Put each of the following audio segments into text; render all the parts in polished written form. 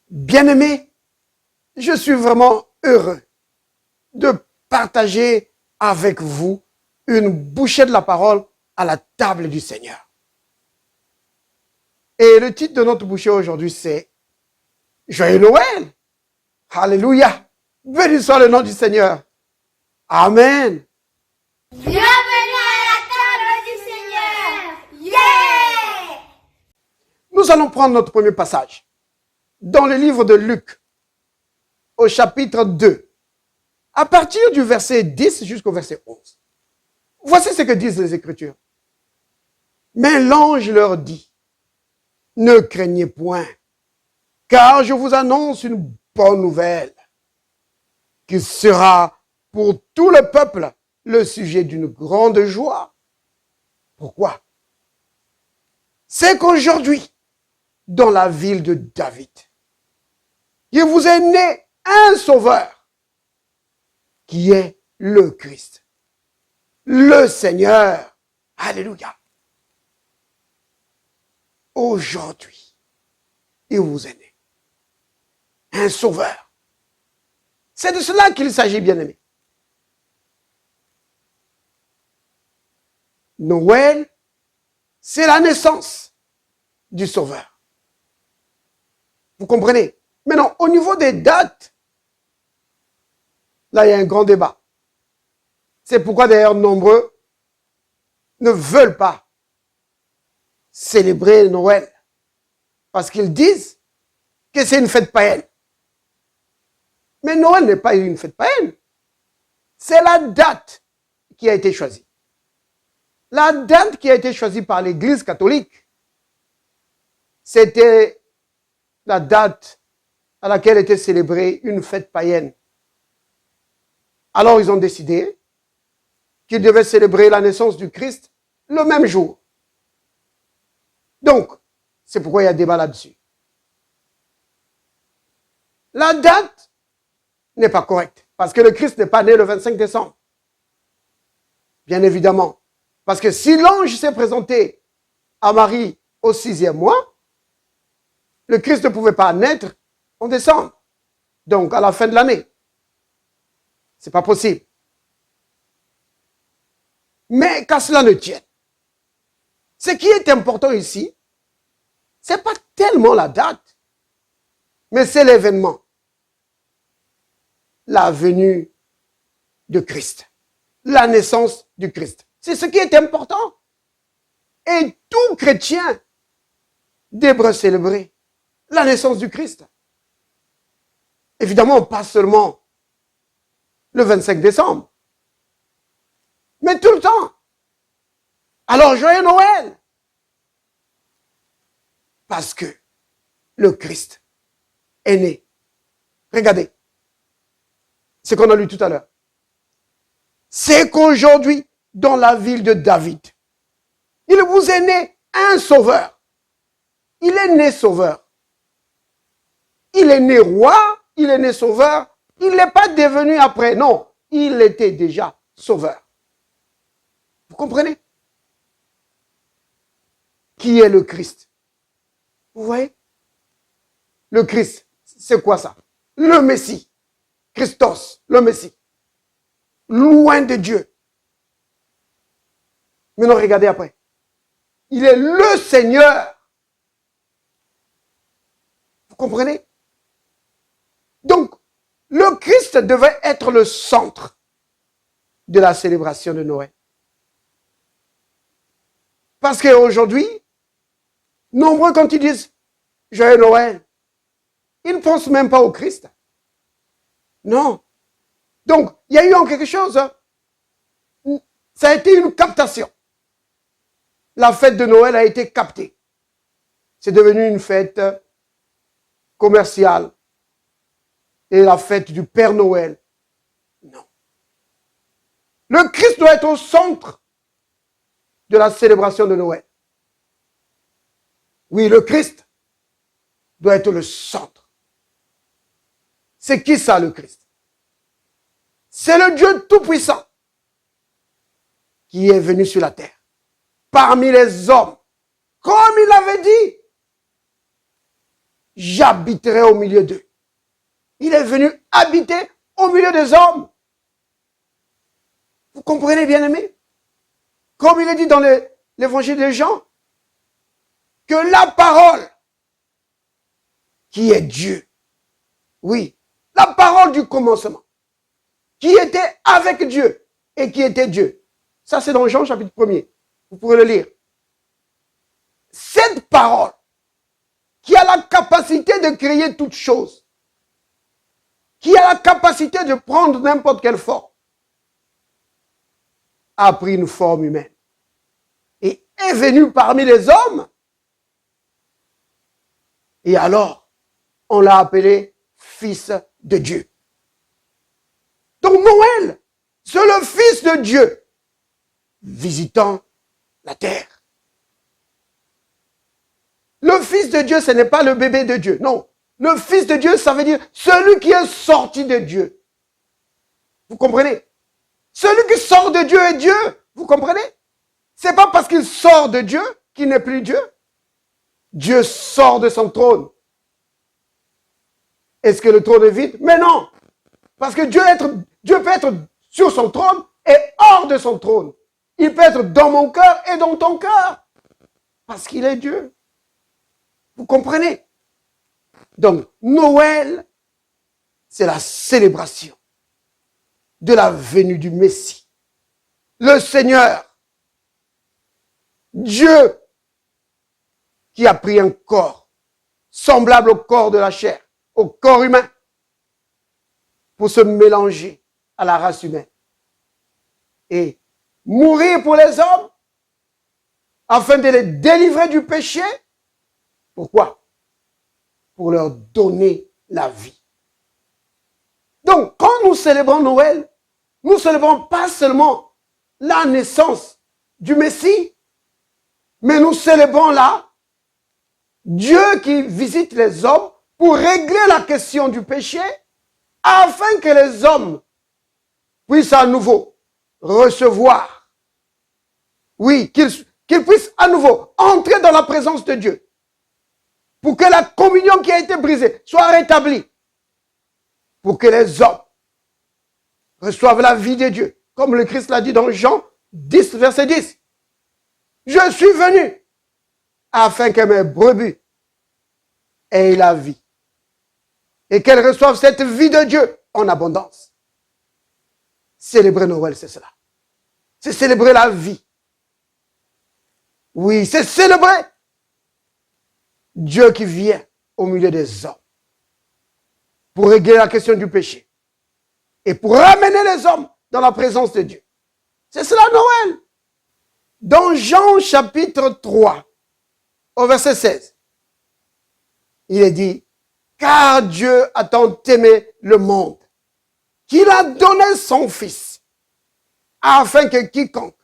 Bien-aimés, je suis vraiment heureux de partager avec vous une bouchée de la parole à la table du Seigneur. Et le titre de notre bouchée aujourd'hui, c'est Joyeux Noël. Alléluia. Béni soit le nom du Seigneur. Amen. Bienvenue à la table du Seigneur. Yeah! Nous allons prendre notre premier passage dans le livre de Luc, au chapitre 2, à partir du verset 10 jusqu'au verset 11. Voici ce que disent les Écritures. Mais l'ange leur dit, ne craignez point, car je vous annonce une bonne nouvelle, qui sera pour tout le peuple le sujet d'une grande joie. Pourquoi? C'est qu'aujourd'hui, dans la ville de David, il vous est né un sauveur, qui est le Christ, le Seigneur. Alléluia. Aujourd'hui, il vous est né un sauveur. C'est de cela qu'il s'agit, bien-aimés. Noël, c'est la naissance du sauveur. Vous comprenez? Maintenant, au niveau des dates, là, il y a un grand débat. C'est pourquoi, d'ailleurs, nombreux ne veulent pas célébrer Noël. Parce qu'ils disent que c'est une fête païenne. Mais Noël n'est pas une fête païenne. C'est la date qui a été choisie. La date qui a été choisie par l'Église catholique, c'était la date à laquelle était célébrée une fête païenne. Alors ils ont décidé qu'ils devaient célébrer la naissance du Christ le même jour. Donc, c'est pourquoi il y a débat là-dessus. La date n'est pas correcte, parce que le Christ n'est pas né le 25 décembre. Bien évidemment. Parce que si l'ange s'est présenté à Marie au 6e mois, le Christ ne pouvait pas naître en décembre. Donc, à la fin de l'année. C'est pas possible. Mais qu'à cela ne tienne. Ce qui est important ici, c'est pas tellement la date, mais c'est l'événement. La venue de Christ. La naissance du Christ. C'est ce qui est important. Et tout chrétien devrait célébrer la naissance du Christ. Évidemment, pas seulement le 25 décembre, mais tout le temps. Alors, joyeux Noël! Parce que le Christ est né. Regardez ce qu'on a lu tout à l'heure. C'est qu'aujourd'hui, dans la ville de David, il vous est né un sauveur. Il est né sauveur. Il est né roi, il est né sauveur. Il n'est pas devenu après, non. Il était déjà sauveur. Vous comprenez? Qui est le Christ? Vous voyez? Le Christ, c'est quoi ça? Le Messie. Christos, le Messie. Loin de Dieu. Maintenant, regardez après. Il est le Seigneur. Vous comprenez? Donc, le Christ devait être le centre de la célébration de Noël. Parce qu'aujourd'hui, nombreux quand ils disent « Joyeux Noël », ils ne pensent même pas au Christ. Non. Donc, il y a eu en quelque chose, ça a été une captation. La fête de Noël a été captée. C'est devenu une fête commerciale. Et la fête du Père Noël. Non. Le Christ doit être au centre de la célébration de Noël. Oui, le Christ doit être le centre. C'est qui ça, le Christ? C'est le Dieu Tout-Puissant qui est venu sur la terre, parmi les hommes, comme il avait dit. j'habiterai au milieu d'eux. Il est venu habiter au milieu des hommes. Vous comprenez, bien-aimés? Comme il est dit dans l'évangile de Jean, que la parole, qui est Dieu, oui, la parole du commencement, qui était avec Dieu et qui était Dieu. Ça, c'est dans Jean chapitre 1er. Vous pourrez le lire. Cette parole, qui a la capacité de créer toutes choses, qui a la capacité de prendre n'importe quelle forme, a pris une forme humaine et est venu parmi les hommes. Et alors, on l'a appelé Fils de Dieu. Donc Noël, c'est le Fils de Dieu visitant la terre. Le Fils de Dieu, ce n'est pas le bébé de Dieu, non. Le Fils de Dieu, ça veut dire celui qui est sorti de Dieu. Vous comprenez? Celui qui sort de Dieu est Dieu. Vous comprenez? C'est pas parce qu'il sort de Dieu qu'il n'est plus Dieu. Dieu sort de son trône. Est-ce que le trône est vide? Mais non. Parce que Dieu peut être sur son trône et hors de son trône. Il peut être dans mon cœur et dans ton cœur. Parce qu'il est Dieu. Vous comprenez? Donc, Noël, c'est la célébration de la venue du Messie. Le Seigneur, Dieu, qui a pris un corps semblable au corps de la chair, au corps humain, pour se mélanger à la race humaine et mourir pour les hommes afin de les délivrer du péché. Pourquoi? Pour leur donner la vie. Donc, quand nous célébrons Noël, nous ne célébrons pas seulement la naissance du Messie, mais nous célébrons là Dieu qui visite les hommes pour régler la question du péché, afin que les hommes puissent à nouveau recevoir, oui, qu'ils puissent à nouveau entrer dans la présence de Dieu, pour que la communion qui a été brisée soit rétablie, pour que les hommes reçoivent la vie de Dieu, comme le Christ l'a dit dans Jean 10, verset 10. Je suis venu afin que mes brebis aient la vie et qu'elles reçoivent cette vie de Dieu en abondance. Célébrer Noël, c'est cela. C'est célébrer la vie. Oui, c'est célébrer Dieu qui vient au milieu des hommes pour régler la question du péché et pour ramener les hommes dans la présence de Dieu. C'est cela Noël. Dans Jean chapitre 3, au verset 16, il est dit, car Dieu a tant aimé le monde qu'il a donné son Fils, afin que quiconque,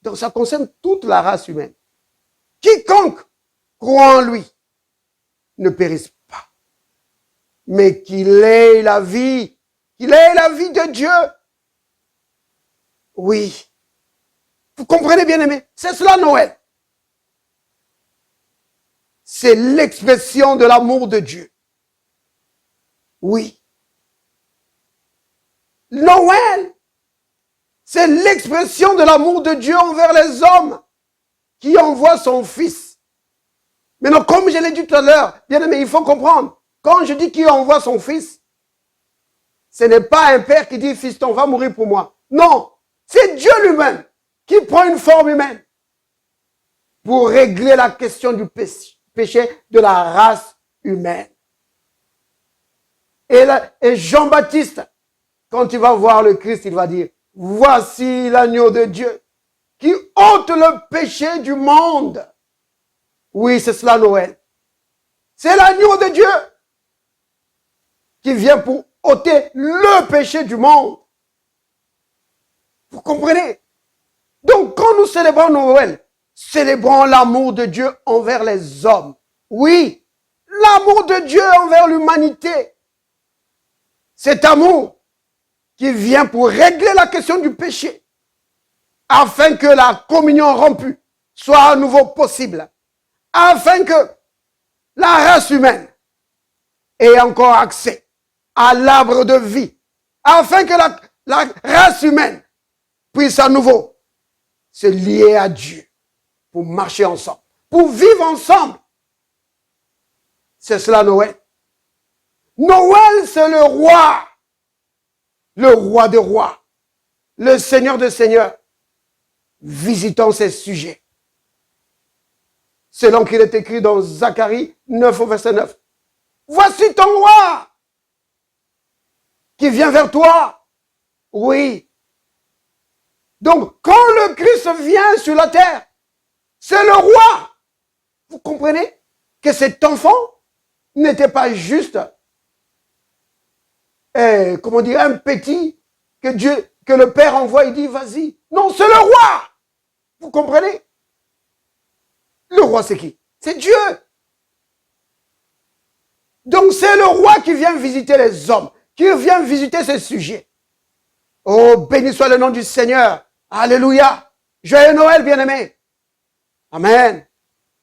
donc ça concerne toute la race humaine, quiconque croit en lui ne périsse pas, mais qu'il ait la vie de Dieu. Oui. Vous comprenez, bien aimé? C'est cela Noël. C'est l'expression de l'amour de Dieu. Oui. Noël, c'est l'expression de l'amour de Dieu envers les hommes qui envoie son Fils. Maintenant, comme je l'ai dit tout à l'heure, bien aimé, il faut comprendre. Quand je dis qu'il envoie son Fils, ce n'est pas un père qui dit, fiston, va mourir pour moi. Non, c'est Dieu lui-même qui prend une forme humaine pour régler la question du péché de la race humaine. Et Jean-Baptiste, quand il va voir le Christ, il va dire, voici l'agneau de Dieu qui ôte le péché du monde. Oui, c'est cela Noël. C'est l'agneau de Dieu qui vient pour ôter le péché du monde. Vous comprenez? Donc, quand nous célébrons Noël, célébrons l'amour de Dieu envers les hommes. Oui, l'amour de Dieu envers l'humanité. Cet amour qui vient pour régler la question du péché, afin que la communion rompue soit à nouveau possible, afin que la race humaine ait encore accès à l'arbre de vie, afin que la race humaine puisse à nouveau se lier à Dieu pour marcher ensemble, pour vivre ensemble. C'est cela Noël. Noël, c'est le roi des rois, le Seigneur des seigneurs, visitant ses sujets. Selon qu'il est écrit dans Zacharie 9 au verset 9. Voici ton roi qui vient vers toi. Oui. Donc, quand le Christ vient sur la terre, c'est le roi. Vous comprenez que cet enfant n'était pas juste, comment dire, un petit que le Père envoie, il dit, vas-y. Non, c'est le roi. Vous comprenez? Le roi, c'est qui? C'est Dieu. Donc, c'est le roi qui vient visiter les hommes, qui vient visiter ses sujets. Oh, béni soit le nom du Seigneur. Alléluia. Joyeux Noël, bien-aimé. Amen.